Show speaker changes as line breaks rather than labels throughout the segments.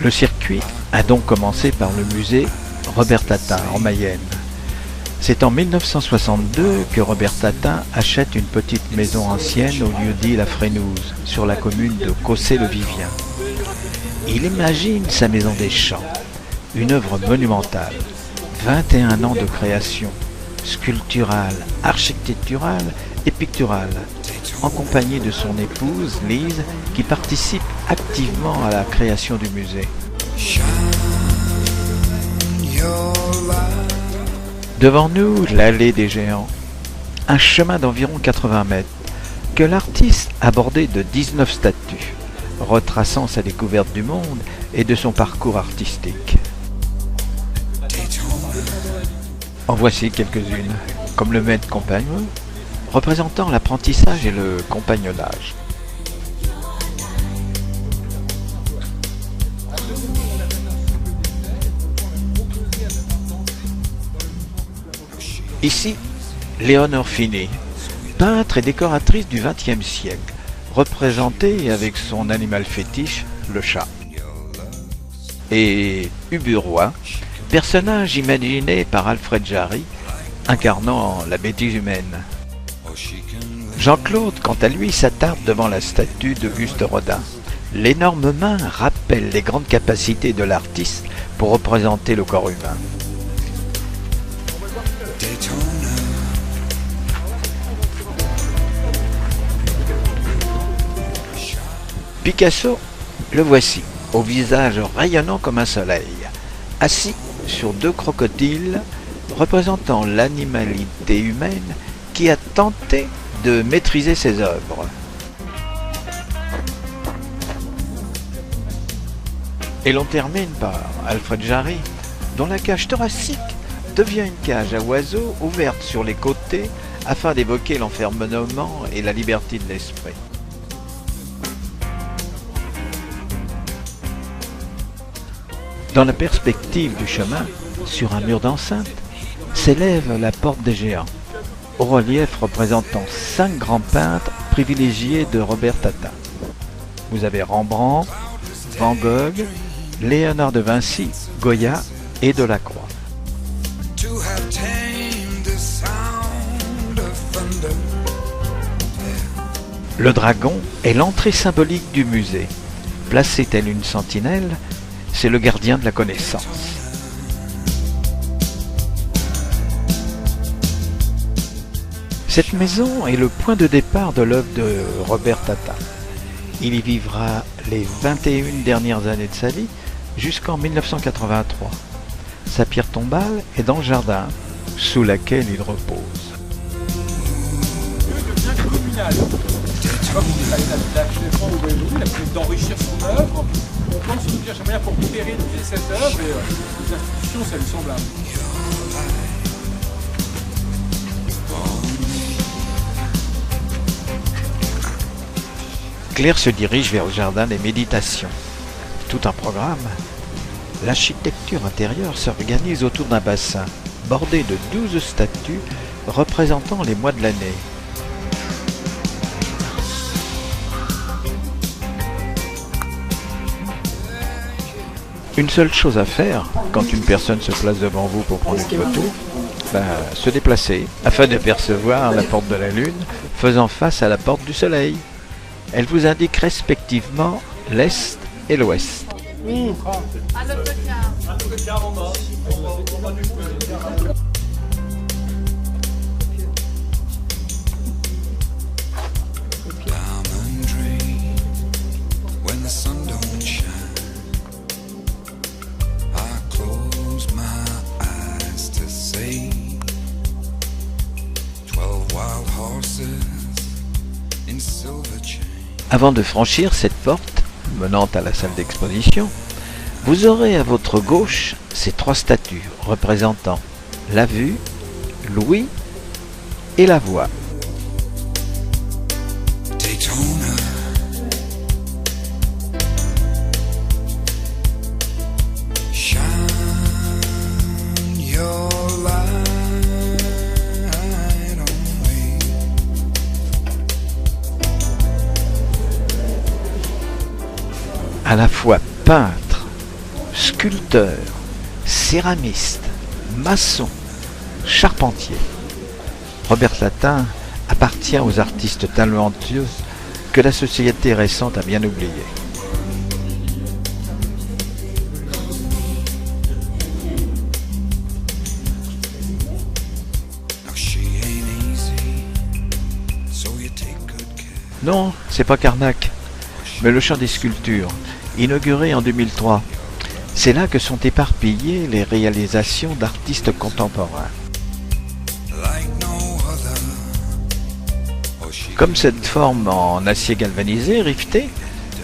Le circuit a donc commencé par le musée Robert Tatin en Mayenne. C'est en 1962 que Robert Tatin achète une petite maison ancienne au lieu-dit La Frénouse, sur la commune de Cossé-le-Vivien. Il imagine sa maison des champs, une œuvre monumentale, 21 ans de création, sculpturale, architecturale et picturale, en compagnie de son épouse Lise, qui participe activement à la création du musée. Devant nous, l'allée des géants, un chemin d'environ 80 mètres, que l'artiste a bordé de 19 statues, retraçant sa découverte du monde et de son parcours artistique. En voici quelques-unes, comme le maître compagnon, représentant l'apprentissage et le compagnonnage. Ici, Léonore Finet, peintre et décoratrice du XXe siècle, représentée avec son animal fétiche, le chat. Et Ubu Roi, personnage imaginé par Alfred Jarry, incarnant la bêtise humaine. Jean-Claude, quant à lui, s'attarde devant la statue d'Auguste Rodin. L'énorme main rappelle les grandes capacités de l'artiste pour représenter le corps humain. Picasso, le voici, au visage rayonnant comme un soleil, assis sur deux crocodiles représentant l'animalité humaine qui a tenté de maîtriser ses œuvres. Et l'on termine par Alfred Jarry, dont la cage thoracique devient une cage à oiseaux ouverte sur les côtés afin d'évoquer l'enfermement et la liberté de l'esprit. Dans la perspective du chemin, sur un mur d'enceinte, s'élève la porte des géants, au relief représentant 5 grands peintres privilégiés de Robert Tatin. Vous avez Rembrandt, Van Gogh, Léonard de Vinci, Goya et Delacroix. Le dragon est l'entrée symbolique du musée. Placé telle une sentinelle, c'est le gardien de la connaissance. Cette maison est le point de départ de l'œuvre de Robert Tatin. Il y vivra les 21 dernières années de sa vie jusqu'en 1983. Sa pierre tombale est dans le jardin, sous laquelle il repose.
D'enrichir son œuvre, on pense de chaque manière pour pérenniser cette œuvre et les institutions, ça lui semble
Claire se dirige vers le jardin des méditations. Tout un programme. L'architecture intérieure s'organise autour d'un bassin, bordé de 12 statues représentant les mois de l'année. Une seule chose à faire, quand une personne se place devant vous pour prendre une photo, se déplacer, afin de percevoir la porte de la Lune faisant face à la porte du Soleil. Elle vous indique respectivement l'Est et l'Ouest. Avant de franchir cette porte menant à la salle d'exposition, vous aurez à votre gauche ces 3 statues représentant la vue, l'ouïe et la voix. À la fois peintre sculpteur, céramiste, maçon, charpentier. Robert Tatin appartient aux artistes talentueux que la société récente a bien oubliés. Non, c'est pas Carnac, mais le Champ des Sculptures, inauguré en 2003. C'est là que sont éparpillées les réalisations d'artistes contemporains. Comme cette forme en acier galvanisé, riveté,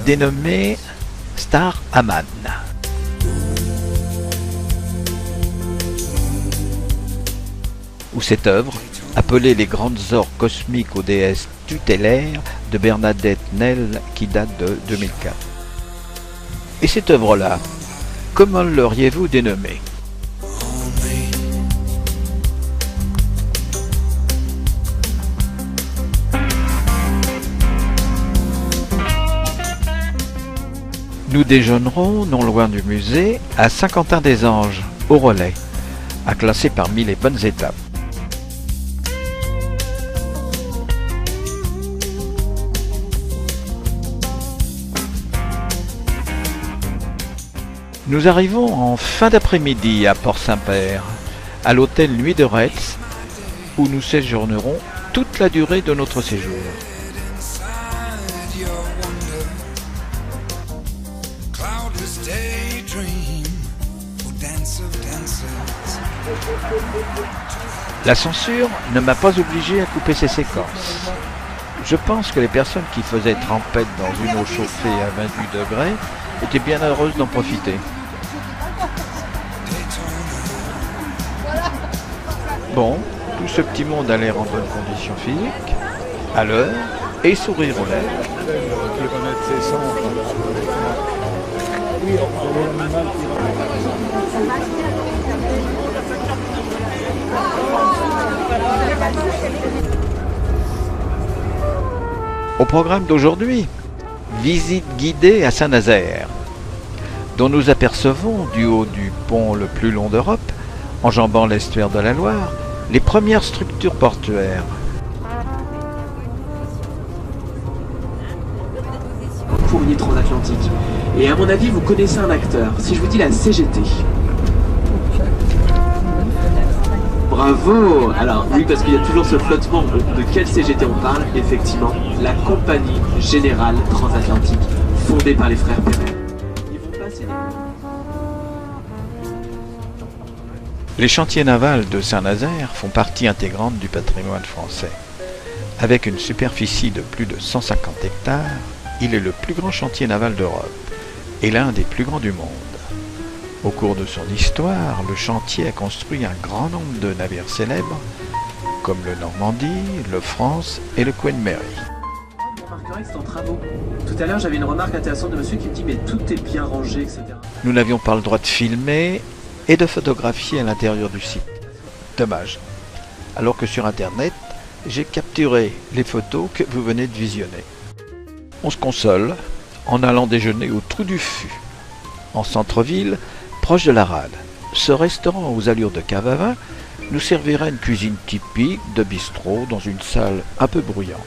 dénommée Star Aman. Ou cette œuvre, appelée Les grandes ors cosmiques aux déesses tutélaires de Bernadette Nell, qui date de 2004. Et cette œuvre-là, comment l'auriez-vous dénommée? Nous déjeunerons non loin du musée à Saint-Quentin-des-Anges, au Relais, à classer parmi les bonnes étapes. Nous arrivons en fin d'après-midi à Port-Saint-Père, à l'hôtel Nuit de Retz, où nous séjournerons toute la durée de notre séjour. La censure ne m'a pas obligé à couper ces séquences. Je pense que les personnes qui faisaient trempette dans une eau chauffée à 28 degrés étaient bien heureuses d'en profiter. Bon, tout ce petit monde a l'air en bonne condition physique, à l'heure, et sourire aux lèvres. Au programme d'aujourd'hui, visite guidée à Saint-Nazaire, dont nous apercevons du haut du pont le plus long d'Europe, enjambant l'estuaire de la Loire, les premières structures portuaires.
Fournier transatlantique. Et à mon avis, vous connaissez un acteur. Si je vous dis la CGT. Bravo! Alors oui, parce qu'il y a toujours ce flottement de quelle CGT on parle. Effectivement, la Compagnie Générale Transatlantique, fondée par les frères Perret. Ils vont passer
Les chantiers navals de Saint-Nazaire font partie intégrante du patrimoine français. Avec une superficie de plus de 150 hectares, il est le plus grand chantier naval d'Europe et l'un des plus grands du monde. Au cours de son histoire, le chantier a construit un grand nombre de navires célèbres, comme le Normandie, le France et le Queen Mary.
Vous remarquerez que c'est en travaux. Tout à l'heure, j'avais une remarque intéressante de monsieur qui me dit « mais tout est bien rangé, etc. »
Nous n'avions pas le droit de filmer et de photographier à l'intérieur du site. Dommage. Alors que sur Internet, j'ai capturé les photos que vous venez de visionner. On se console en allant déjeuner au Trou du Fût, en centre-ville, proche de la rade. Ce restaurant aux allures de cave à vin nous servira une cuisine typique de bistrot dans une salle un peu bruyante.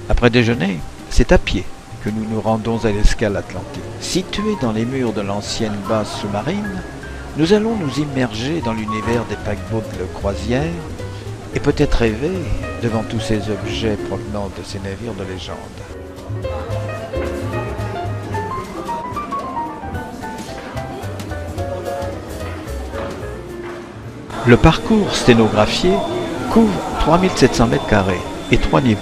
Après déjeuner, c'est à pied que nous nous rendons à l'escale atlantique. Située dans les murs de l'ancienne base sous-marine, nous allons nous immerger dans l'univers des paquebots de croisière et peut-être rêver devant tous ces objets provenant de ces navires de légende. Le parcours sténographié couvre 3700 m² et 3 niveaux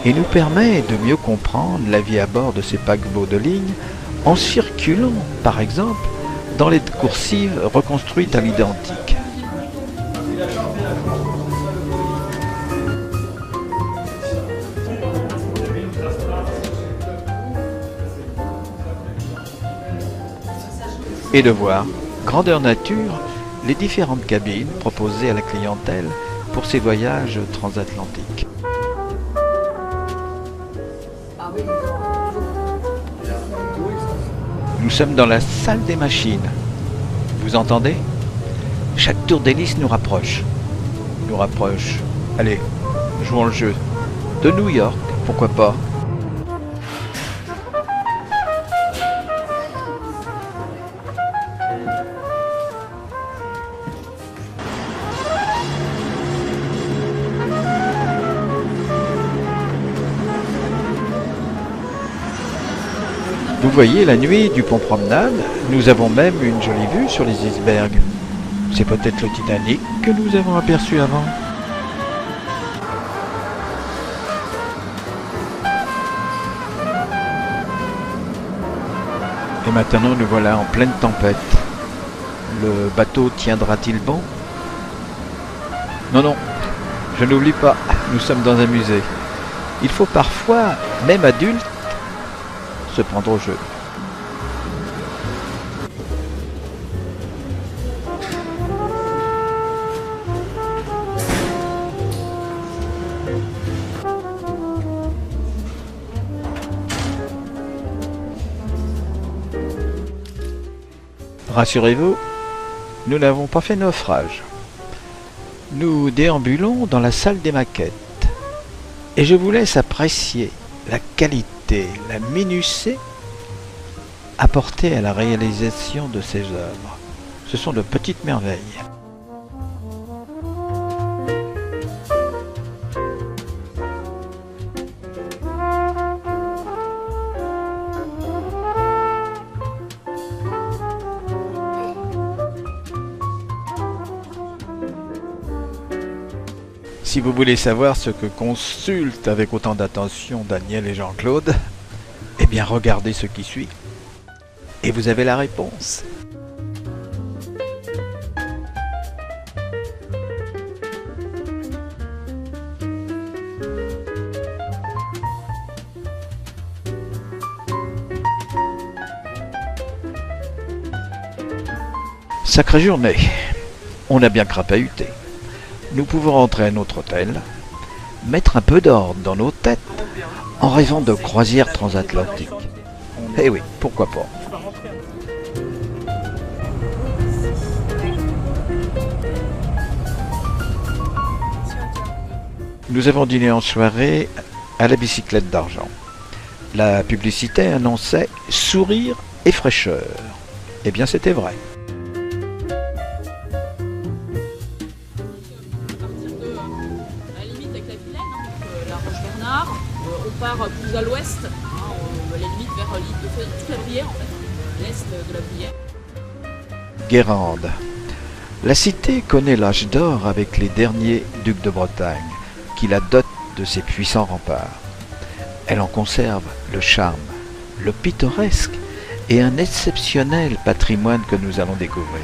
et nous permet de mieux comprendre la vie à bord de ces paquebots de ligne en circulant, par exemple, dans les coursives reconstruites à l'identique. Et de voir, grandeur nature, les différentes cabines proposées à la clientèle pour ces voyages transatlantiques. Nous sommes dans la salle des machines. Vous entendez? Chaque tour d'hélice nous rapproche. Allez, jouons le jeu. De New York, pourquoi pas? Vous voyez, la nuit du pont promenade, nous avons même une jolie vue sur les icebergs. C'est peut-être le Titanic que nous avons aperçu avant. Et maintenant nous voilà en pleine tempête. Le bateau tiendra-t-il bon? Non, je n'oublie pas, nous sommes dans un musée. Il faut parfois, même adulte, se prendre au jeu. Rassurez-vous, nous n'avons pas fait naufrage. Nous déambulons dans la salle des maquettes et je vous laisse apprécier la qualité, la minutie apportée à la réalisation de ces œuvres. Ce sont de petites merveilles. Si vous voulez savoir ce que consultent avec autant d'attention Daniel et Jean-Claude, eh bien regardez ce qui suit. Et vous avez la réponse. Sacrée journée. On a bien crapahuté. Nous pouvons rentrer à notre hôtel, mettre un peu d'ordre dans nos têtes en rêvant de croisière transatlantique. Eh oui, pourquoi pas. Nous avons dîné en soirée à la bicyclette d'argent. La publicité annonçait sourire et fraîcheur. Eh bien, c'était vrai.
On part plus à l'ouest, à la limite vers l'île de toute la Brière en fait, l'est de la Brière.
Guérande. La cité connaît l'âge d'or avec les derniers ducs de Bretagne, qui la dotent de ses puissants remparts. Elle en conserve le charme, le pittoresque et un exceptionnel patrimoine que nous allons découvrir.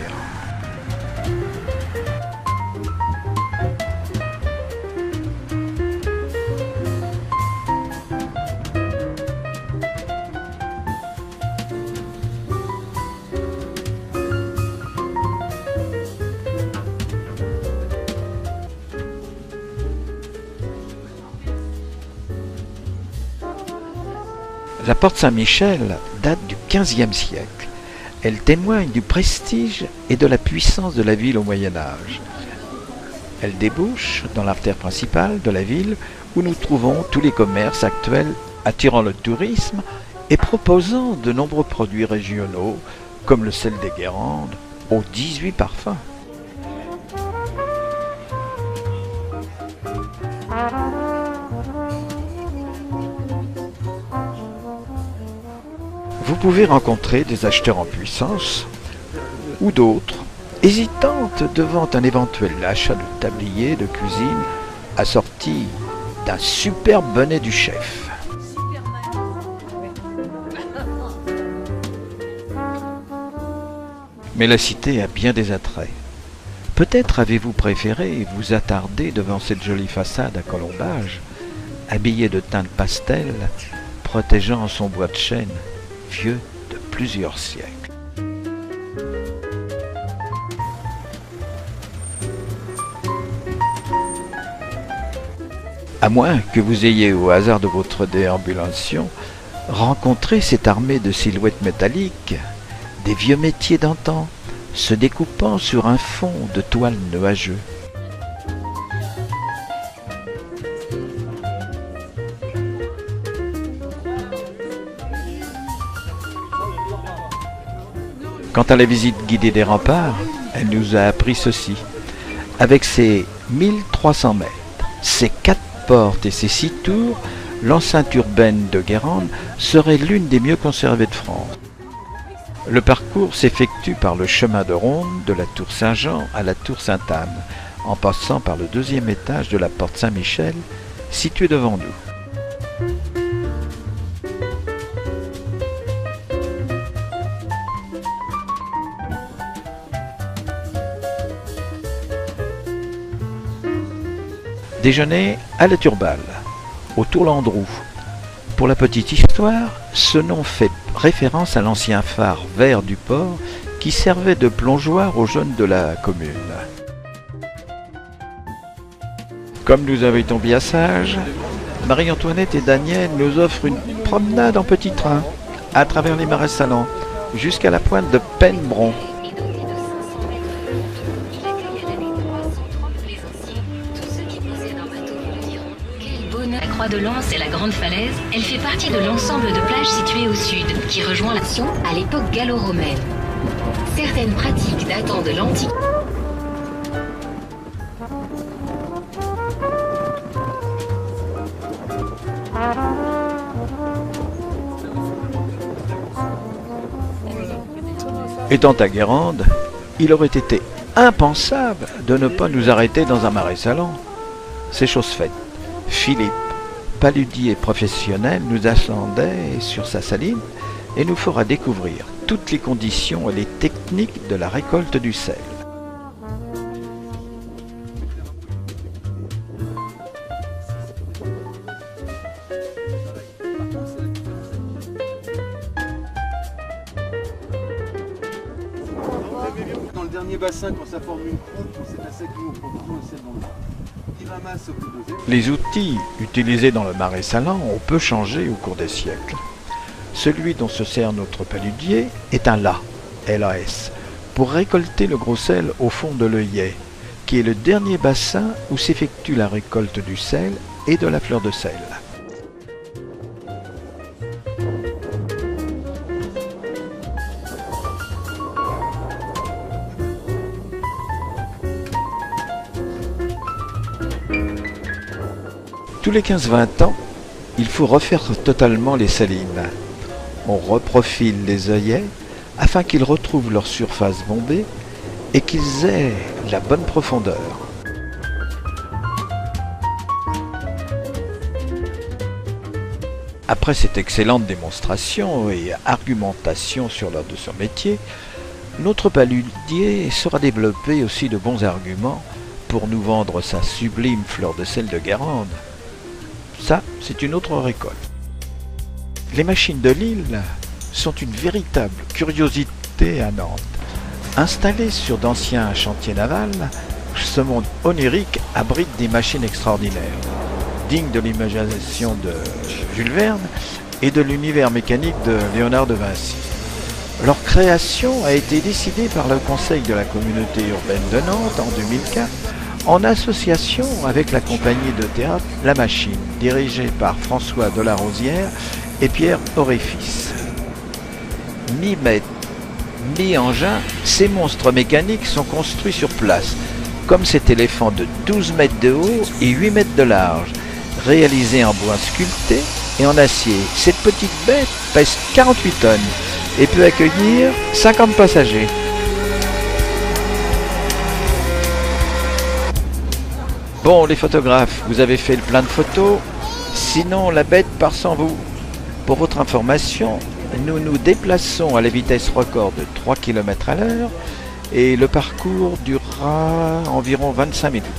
La porte Saint-Michel date du XVe siècle. Elle témoigne du prestige et de la puissance de la ville au Moyen-Âge. Elle débouche dans l'artère principale de la ville où nous trouvons tous les commerces actuels attirant le tourisme et proposant de nombreux produits régionaux comme le sel des Guérandes aux 18 parfums. Vous pouvez rencontrer des acheteurs en puissance ou d'autres hésitantes devant un éventuel achat de tablier de cuisine assorti d'un superbe bonnet du chef. Mais la cité a bien des attraits. Peut-être avez-vous préféré vous attarder devant cette jolie façade à colombage, habillée de teintes pastel, protégeant son bois de chêne, vieux de plusieurs siècles. À moins que vous ayez au hasard de votre déambulation Rencontrer cette armée de silhouettes métalliques, des vieux métiers d'antan, se découpant sur un fond de toile nuageux. Quant à la visite guidée des remparts, elle nous a appris ceci. Avec ses 1300 mètres, ses 4 portes et ses 6 tours, l'enceinte urbaine de Guérande serait l'une des mieux conservées de France. Le parcours s'effectue par le chemin de ronde de la tour Saint-Jean à la tour Sainte-Anne, en passant par le 2e étage de la porte Saint-Michel, située devant nous. Déjeuner à la Turballe, au Tour Landroux. Pour la petite histoire, ce nom fait référence à l'ancien phare vert du port qui servait de plongeoir aux jeunes de la commune. Comme nous avions bien sage, Marie-Antoinette et Daniel nous offrent une promenade en petit train à travers les marais salants jusqu'à la pointe de Penbron.
La Croix de Lens et la Grande Falaise, elle fait partie de l'ensemble de plages situées au sud, qui rejoint l'action à l'époque gallo-romaine. Certaines pratiques datant de l'Antiquité.
Étant à Guérande, il aurait été impensable de ne pas nous arrêter dans un marais salant. C'est chose faite. Philippe, paludier professionnel, nous attendait sur sa saline et nous fera découvrir toutes les conditions et les techniques de la récolte du sel.
Dans le dernier bassin, quand ça forme une croupe, on s'est passé avec nous, on prend tout le sel dans le bas. Il ramasse au plus dosé.
Les outils utilisés dans le marais salant ont peu changé au cours des siècles. Celui dont se sert notre paludier est un LAS, pour récolter le gros sel au fond de l'œillet, qui est le dernier bassin où s'effectue la récolte du sel et de la fleur de sel. Tous les 15-20 ans, il faut refaire totalement les salines. On reprofile les œillets afin qu'ils retrouvent leur surface bombée et qu'ils aient la bonne profondeur. Après cette excellente démonstration et argumentation sur l'art de son métier, notre paludier saura développer aussi de bons arguments pour nous vendre sa sublime fleur de sel de Guérande. Ça, c'est une autre récolte. Les machines de l'île sont une véritable curiosité à Nantes. Installées sur d'anciens chantiers navals, ce monde onirique abrite des machines extraordinaires, dignes de l'imagination de Jules Verne et de l'univers mécanique de Léonard de Vinci. Leur création a été décidée par le Conseil de la communauté urbaine de Nantes en 2004, en association avec la compagnie de théâtre La Machine, dirigée par François Delarosière et Pierre Auréfils. Mi-mètre, mi-engin, ces monstres mécaniques sont construits sur place, comme cet éléphant de 12 mètres de haut et 8 mètres de large, réalisé en bois sculpté et en acier. Cette petite bête pèse 48 tonnes et peut accueillir 50 passagers. Bon, les photographes, vous avez fait le plein de photos, sinon la bête part sans vous. Pour votre information, nous nous déplaçons à la vitesse record de 3 km à l'heure et le parcours durera environ 25 minutes.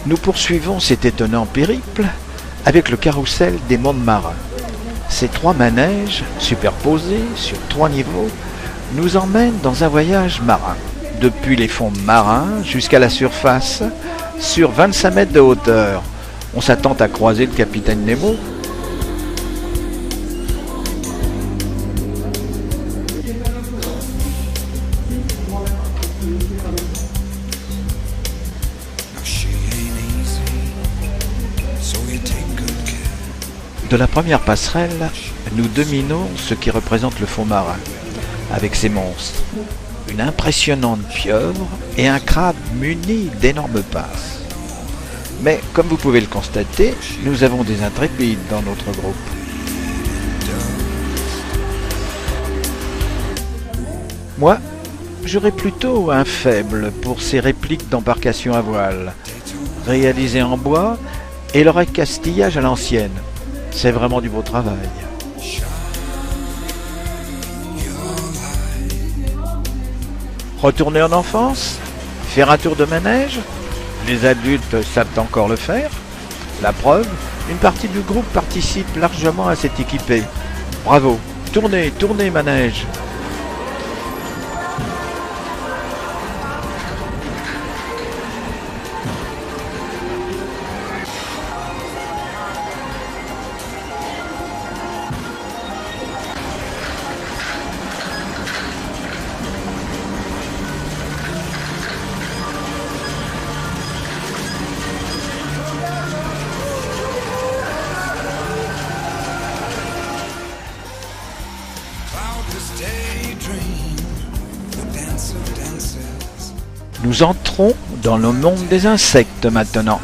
Nous poursuivons cet étonnant périple avec le carrousel des mondes marins. Ces 3 manèges, superposés sur 3 niveaux, nous emmènent dans un voyage marin, depuis les fonds marins jusqu'à la surface, sur 25 mètres de hauteur. On s'attend à croiser le capitaine Nemo. De la première passerelle, nous dominons ce qui représente le fond marin, avec ses monstres, une impressionnante pieuvre et un crabe muni d'énormes pinces. Mais comme vous pouvez le constater, nous avons des intrépides dans notre groupe. Moi, j'aurais plutôt un faible pour ces répliques d'embarcations à voile, réalisées en bois et leur accastillage à l'ancienne. C'est vraiment du beau travail. Retourner en enfance? Faire un tour de manège? Les adultes savent encore le faire. La preuve, une partie du groupe participe largement à cette équipée. Bravo! Tournez, tournez manège! Nous entrons dans le monde des insectes maintenant.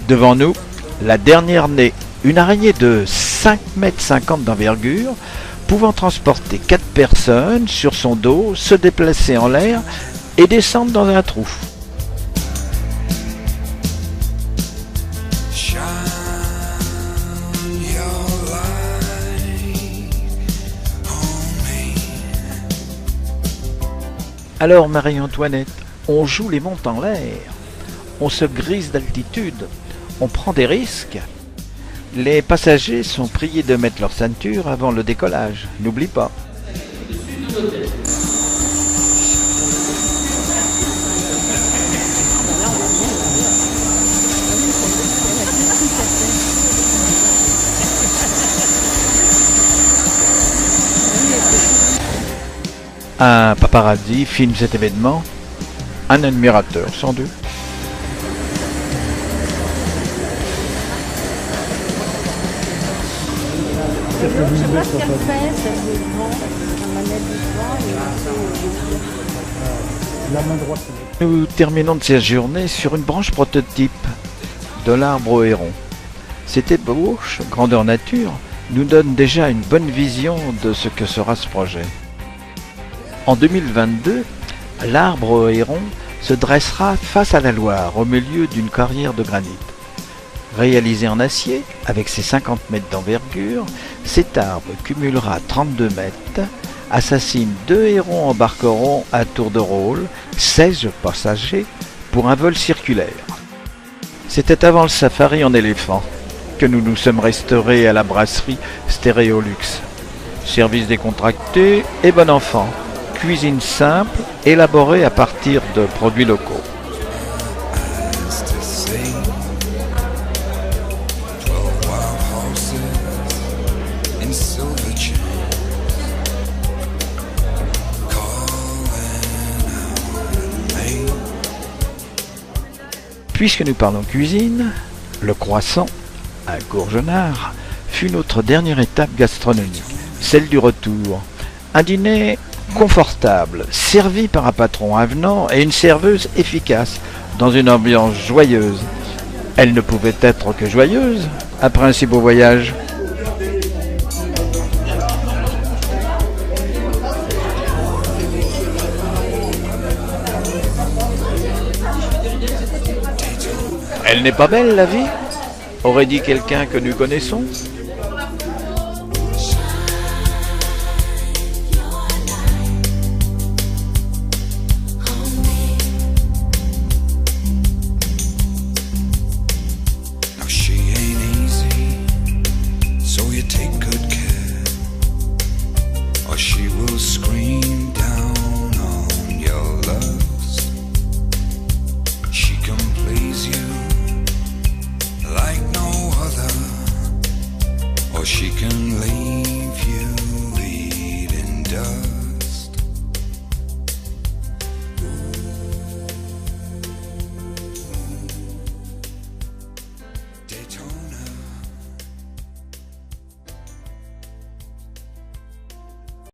Devant nous, la dernière née, une araignée de 5,50 m d'envergure, pouvant transporter 4 personnes sur son dos, se déplacer en l'air et descendre dans un trou. Alors Marie-Antoinette, on joue les montes en l'air, on se grise d'altitude, on prend des risques. Les passagers sont priés de mettre leur ceinture avant le décollage, n'oublie pas. Un paparazzi filme cet événement, un admirateur sans doute.
Je sais pas ce qu'elle fait, c'est le vent, la manette du vent et la main droite.
Nous terminons de cette journée sur une branche prototype de l'arbre au héron. Cette ébauche, grandeur nature, nous donne déjà une bonne vision de ce que sera ce projet. En 2022, l'arbre au héron se dressera face à la Loire, au milieu d'une carrière de granit. Réalisé en acier, avec ses 50 mètres d'envergure, cet arbre cumulera 32 mètres. À sa cime, 2 hérons embarqueront à tour de rôle 16 passagers pour un vol circulaire. C'était avant le safari en éléphant que nous nous sommes restaurés à la brasserie Stéréolux. Service décontracté et bon enfant. Cuisine simple, élaborée à partir de produits locaux. Puisque nous parlons cuisine, le croissant à Courgenard fut notre dernière étape gastronomique, celle du retour. Un dîner confortable, servi par un patron avenant et une serveuse efficace, dans une ambiance joyeuse. Elle ne pouvait être que joyeuse après un si beau voyage. Elle n'est pas belle, la vie? Aurait dit quelqu'un que nous connaissons.